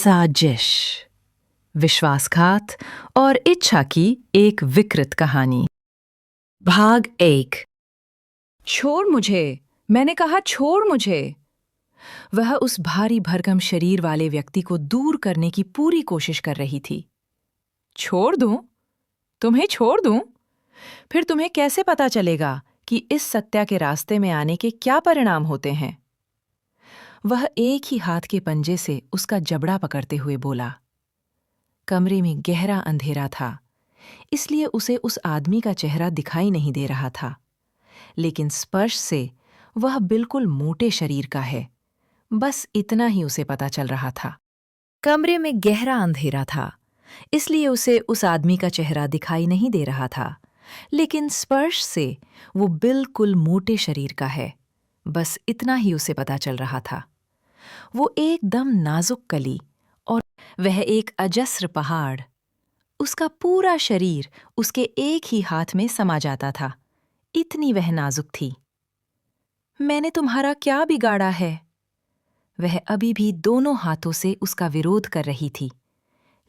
साजिश, विश्वासघात और इच्छा की एक विकृत कहानी। भाग 1। छोड़ मुझे, मैंने कहा छोड़ मुझे। वह उस भारी भरकम शरीर वाले व्यक्ति को दूर करने की पूरी कोशिश कर रही थी। छोड़ दूं? तुम्हें छोड़ दूं? फिर तुम्हें कैसे पता चलेगा कि इस सत्या के रास्ते में आने के क्या परिणाम होते हैं? वह एक ही हाथ के पंजे से उसका जबड़ा पकड़ते हुए बोला। कमरे में गहरा अंधेरा था, इसलिए उसे उस आदमी का चेहरा दिखाई नहीं दे रहा था, लेकिन स्पर्श से वह बिल्कुल मोटे शरीर का है, बस इतना ही उसे पता चल रहा था। कमरे में गहरा अंधेरा था, इसलिए उसे उस आदमी का चेहरा दिखाई नहीं दे रहा था, लेकिन स्पर्श से वो बिल्कुल मोटे शरीर का है, बस इतना ही उसे पता चल रहा था। वो एकदम नाजुक कली और वह एक अजस्र पहाड़। उसका पूरा शरीर उसके एक ही हाथ में समा जाता था, इतनी वह नाजुक थी। मैंने तुम्हारा क्या बिगाड़ा है? वह अभी भी दोनों हाथों से उसका विरोध कर रही थी,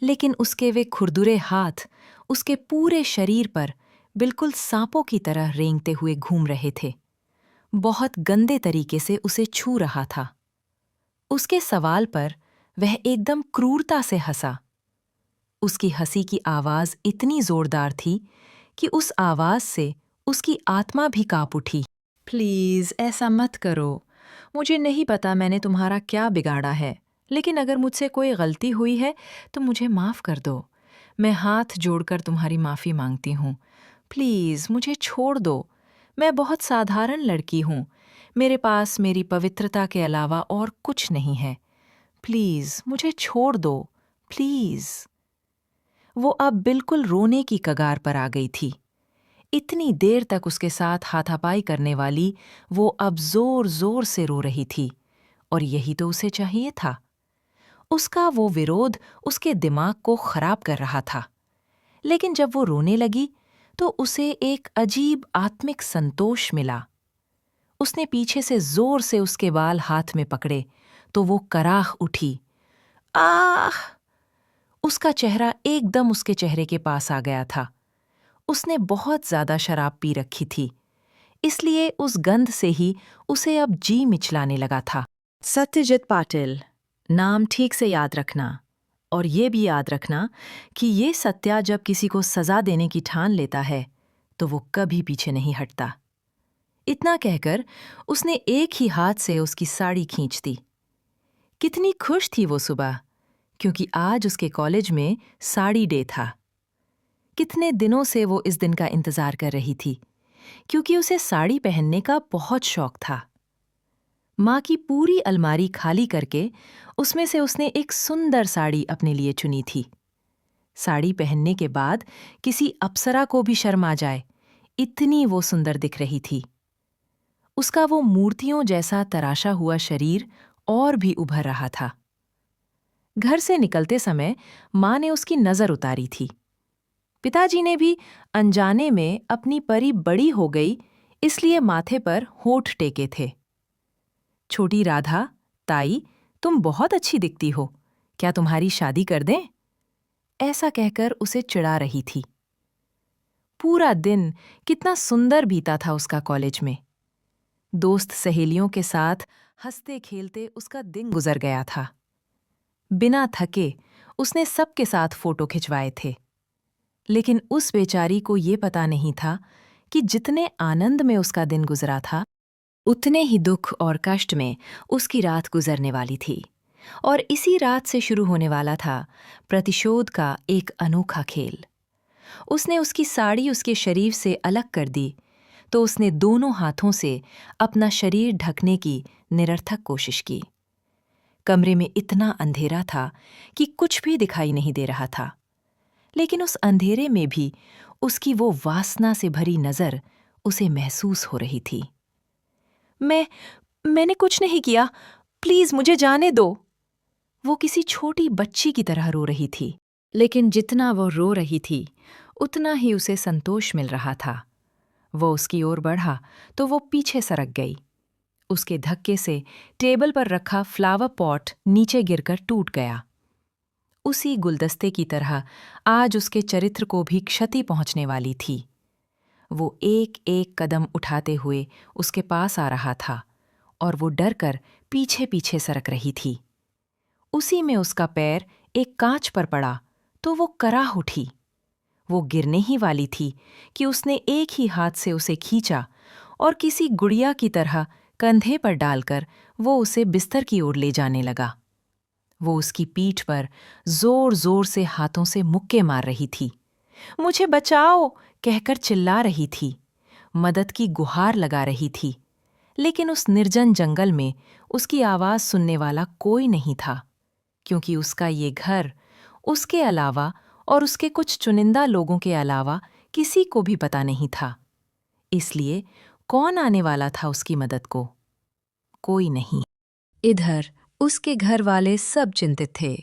लेकिन उसके वे खुरदुरे हाथ उसके पूरे शरीर पर बिल्कुल सांपों की तरह रेंगते हुए घूम रहे थे, बहुत गंदे तरीके से उसे छू रहा था। उसके सवाल पर वह एकदम क्रूरता से हंसा। उसकी हंसी की आवाज इतनी जोरदार थी कि उस आवाज से उसकी आत्मा भी कांप उठी। प्लीज ऐसा मत करो, मुझे नहीं पता मैंने तुम्हारा क्या बिगाड़ा है, लेकिन अगर मुझसे कोई गलती हुई है तो मुझे माफ कर दो। मैं हाथ जोड़कर तुम्हारी माफी मांगती हूँ। प्लीज मुझे छोड़ दो। मैं बहुत साधारण लड़की हूँ, मेरे पास मेरी पवित्रता के अलावा और कुछ नहीं है। प्लीज मुझे छोड़ दो, प्लीज। वो अब बिल्कुल रोने की कगार पर आ गई थी। इतनी देर तक उसके साथ हाथापाई करने वाली वो अब जोर जोर से रो रही थी, और यही तो उसे चाहिए था। उसका वो विरोध उसके दिमाग को खराब कर रहा था, लेकिन जब वो रोने लगी तो उसे एक अजीब आत्मिक संतोष मिला। उसने पीछे से जोर से उसके बाल हाथ में पकड़े तो वो कराह उठी। आह! उसका चेहरा एकदम उसके चेहरे के पास आ गया था। उसने बहुत ज्यादा शराब पी रखी थी, इसलिए उस गंध से ही उसे अब जी मिचलाने लगा था। सत्यजित पाटिल, नाम ठीक से याद रखना, और ये भी याद रखना कि ये सत्या जब किसी को सजा देने की ठान लेता है तो वो कभी पीछे नहीं हटता। इतना कहकर उसने एक ही हाथ से उसकी साड़ी खींच दी। कितनी खुश थी वो सुबह, क्योंकि आज उसके कॉलेज में साड़ी डे था। कितने दिनों से वो इस दिन का इंतजार कर रही थी, क्योंकि उसे साड़ी पहनने का बहुत शौक था। माँ की पूरी अलमारी खाली करके उसमें से उसने एक सुंदर साड़ी अपने लिए चुनी थी। साड़ी पहनने के बाद किसी अप्सरा को भी शर्म आ जाए, इतनी वो सुंदर दिख रही थी। उसका वो मूर्तियों जैसा तराशा हुआ शरीर और भी उभर रहा था। घर से निकलते समय माँ ने उसकी नजर उतारी थी। पिताजी ने भी अनजाने में अपनी परी बड़ी हो गई, इसलिए माथे पर होठ टेके थे। छोटी राधा, ताई, तुम बहुत अच्छी दिखती हो, क्या तुम्हारी शादी कर दें? ऐसा कहकर उसे चिढ़ा रही थी। पूरा दिन कितना सुंदर बीता था उसका कॉलेज में। दोस्त सहेलियों के साथ हंसते खेलते उसका दिन गुजर गया था। बिना थके उसने सबके साथ फोटो खिंचवाए थे, लेकिन उस बेचारी को ये पता नहीं था कि जितने आनंद में उसका दिन गुजरा था, उतने ही दुख और कष्ट में उसकी रात गुजरने वाली थी। और इसी रात से शुरू होने वाला था प्रतिशोध का एक अनोखा खेल। उसने उसकी साड़ी उसके शरीर से अलग कर दी, तो उसने दोनों हाथों से अपना शरीर ढकने की निरर्थक कोशिश की। कमरे में इतना अंधेरा था कि कुछ भी दिखाई नहीं दे रहा था, लेकिन उस अंधेरे में भी उसकी वो वासना से भरी नजर उसे महसूस हो रही थी। मैंने कुछ नहीं किया, प्लीज मुझे जाने दो। वो किसी छोटी बच्ची की तरह रो रही थी, लेकिन जितना वो रो रही थी उतना ही उसे संतोष मिल रहा था। वो उसकी ओर बढ़ा तो वो पीछे सरक गई। उसके धक्के से टेबल पर रखा फ्लावर पॉट नीचे गिरकर टूट गया। उसी गुलदस्ते की तरह आज उसके चरित्र को भी क्षति पहुंचने वाली थी। वो एक एक कदम उठाते हुए उसके पास आ रहा था और वो डर कर पीछे पीछे सरक रही थी। उसी में उसका पैर एक कांच पर पड़ा तो वो कराह उठी। वो गिरने ही वाली थी कि उसने एक ही हाथ से उसे खींचा और किसी गुड़िया की तरह कंधे पर डालकर वो उसे बिस्तर की ओर ले जाने लगा। वो उसकी पीठ पर जोर जोर से हाथों से मुक्के मार रही थी। मुझे बचाओ कहकर चिल्ला रही थी, मदद की गुहार लगा रही थी, लेकिन उस निर्जन जंगल में उसकी आवाज सुनने वाला कोई नहीं था, क्योंकि उसका ये घर उसके अलावा और उसके कुछ चुनिंदा लोगों के अलावा किसी को भी पता नहीं था। इसलिए कौन आने वाला था उसकी मदद को? कोई नहीं। इधर उसके घर वाले सब चिंतित थे।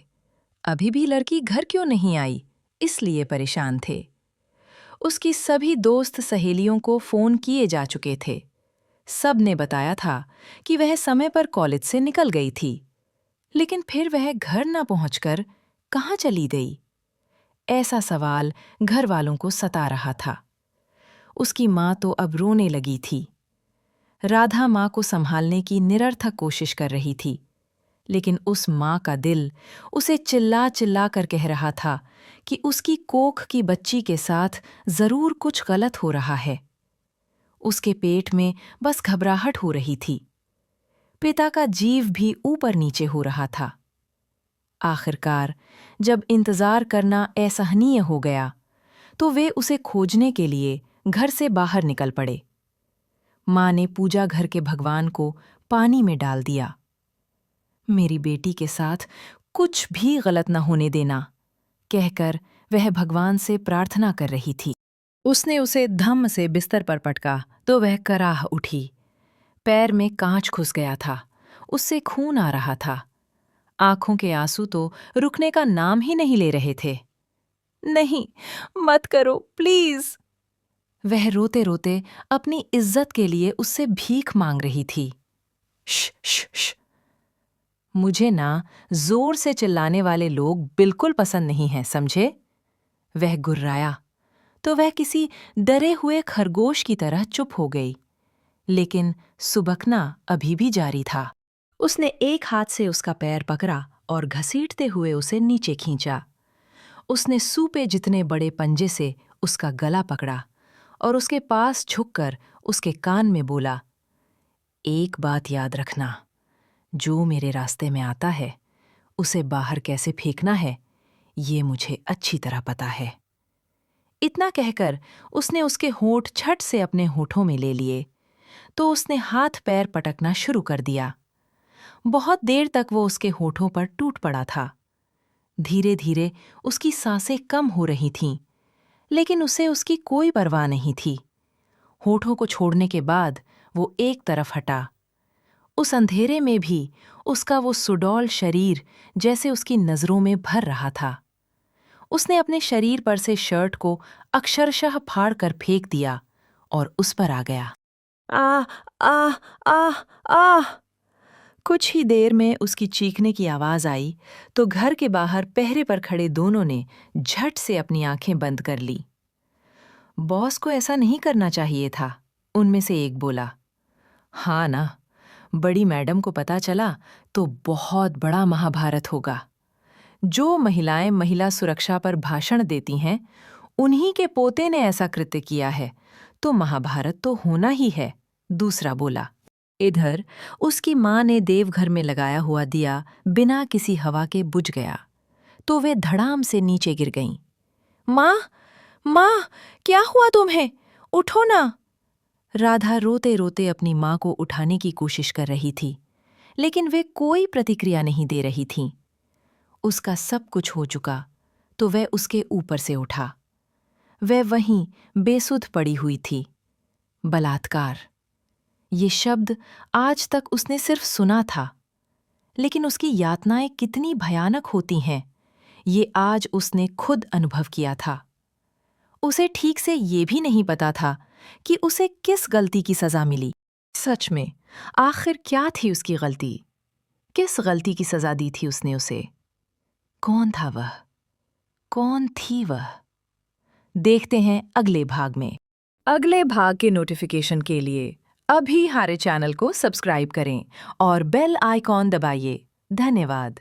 अभी भी लड़की घर क्यों नहीं आई, इसलिए परेशान थे। उसकी सभी दोस्त सहेलियों को फोन किए जा चुके थे। सब ने बताया था कि वह समय पर कॉलेज से निकल गई थी, लेकिन फिर वह घर न पहुंचकर कहाँ चली गई? ऐसा सवाल घर वालों को सता रहा था। उसकी माँ तो अब रोने लगी थी। राधा माँ को संभालने की निरर्थक कोशिश कर रही थी, लेकिन उस माँ का दिल उसे चिल्ला चिल्ला कर कह रहा था कि उसकी कोख की बच्ची के साथ जरूर कुछ गलत हो रहा है। उसके पेट में बस घबराहट हो रही थी। पिता का जीव भी ऊपर नीचे हो रहा था। आखिरकार जब इंतजार करना असहनीय हो गया, तो वे उसे खोजने के लिए घर से बाहर निकल पड़े। माँ ने पूजा घर के भगवान को पानी में डाल दिया। मेरी बेटी के साथ कुछ भी गलत न होने देना, कहकर वह भगवान से प्रार्थना कर रही थी। उसने उसे धम्म से बिस्तर पर पटका तो वह कराह उठी। पैर में कांच घुस गया था, उससे खून आ रहा था। आंखों के आंसू तो रुकने का नाम ही नहीं ले रहे थे। नहीं, मत करो प्लीज। वह रोते रोते अपनी इज्जत के लिए उससे भीख मांग रही थी। श श श। मुझे ना जोर से चिल्लाने वाले लोग बिल्कुल पसंद नहीं हैं, समझे? वह गुर्राया तो वह किसी डरे हुए खरगोश की तरह चुप हो गई, लेकिन सुबकना अभी भी जारी था। उसने एक हाथ से उसका पैर पकड़ा और घसीटते हुए उसे नीचे खींचा। उसने सूपे जितने बड़े पंजे से उसका गला पकड़ा और उसके पास झुककर उसके कान में बोला, एक बात याद रखना, जो मेरे रास्ते में आता है उसे बाहर कैसे फेंकना है ये मुझे अच्छी तरह पता है। इतना कहकर उसने उसके होंठ झट से अपने होठों में ले लिए तो उसने हाथ पैर पटकना शुरू कर दिया। बहुत देर तक वो उसके होठों पर टूट पड़ा था। धीरे धीरे उसकी सांसें कम हो रही थीं, लेकिन उसे उसकी कोई परवाह नहीं थी। होठों को छोड़ने के बाद वो एक तरफ हटा। उस अंधेरे में भी उसका वो सुडौल शरीर जैसे उसकी नजरों में भर रहा था। उसने अपने शरीर पर से शर्ट को अक्षरशः फाड़ कर फेंक दिया और उस पर आ गया। आ आ आ आ। कुछ ही देर में उसकी चीखने की आवाज आई तो घर के बाहर पहरे पर खड़े दोनों ने झट से अपनी आंखें बंद कर ली। बॉस को ऐसा नहीं करना चाहिए था, उनमें से एक बोला। हाँ ना, बड़ी मैडम को पता चला तो बहुत बड़ा महाभारत होगा। जो महिलाएं महिला सुरक्षा पर भाषण देती हैं, उन्हीं के पोते ने ऐसा कृत्य किया है, तो महाभारत तो होना ही है, दूसरा बोला। इधर उसकी माँ ने देवघर में लगाया हुआ दिया बिना किसी हवा के बुझ गया, तो वे धड़ाम से नीचे गिर गईं। माँ, माँ, क्या हुआ तुम्हें? उठो ना। राधा रोते रोते अपनी माँ को उठाने की कोशिश कर रही थी, लेकिन वे कोई प्रतिक्रिया नहीं दे रही थीं। उसका सब कुछ हो चुका, तो वह उसके ऊपर से उठा। वह वहीं बेसुध पड़ी हुई थी। बलात्कार, ये शब्द आज तक उसने सिर्फ सुना था, लेकिन उसकी यातनाएं कितनी भयानक होती हैं, ये आज उसने खुद अनुभव किया था। उसे ठीक से ये भी नहीं पता था कि उसे किस गलती की सजा मिली। सच में, आखिर क्या थी उसकी गलती? किस गलती की सजा दी थी उसने उसे? कौन था वह? कौन थी वह? देखते हैं अगले भाग में। अगले भाग के नोटिफिकेशन के लिए अभी हमारे चैनल को सब्सक्राइब करें और बेल आइकॉन दबाइए। धन्यवाद।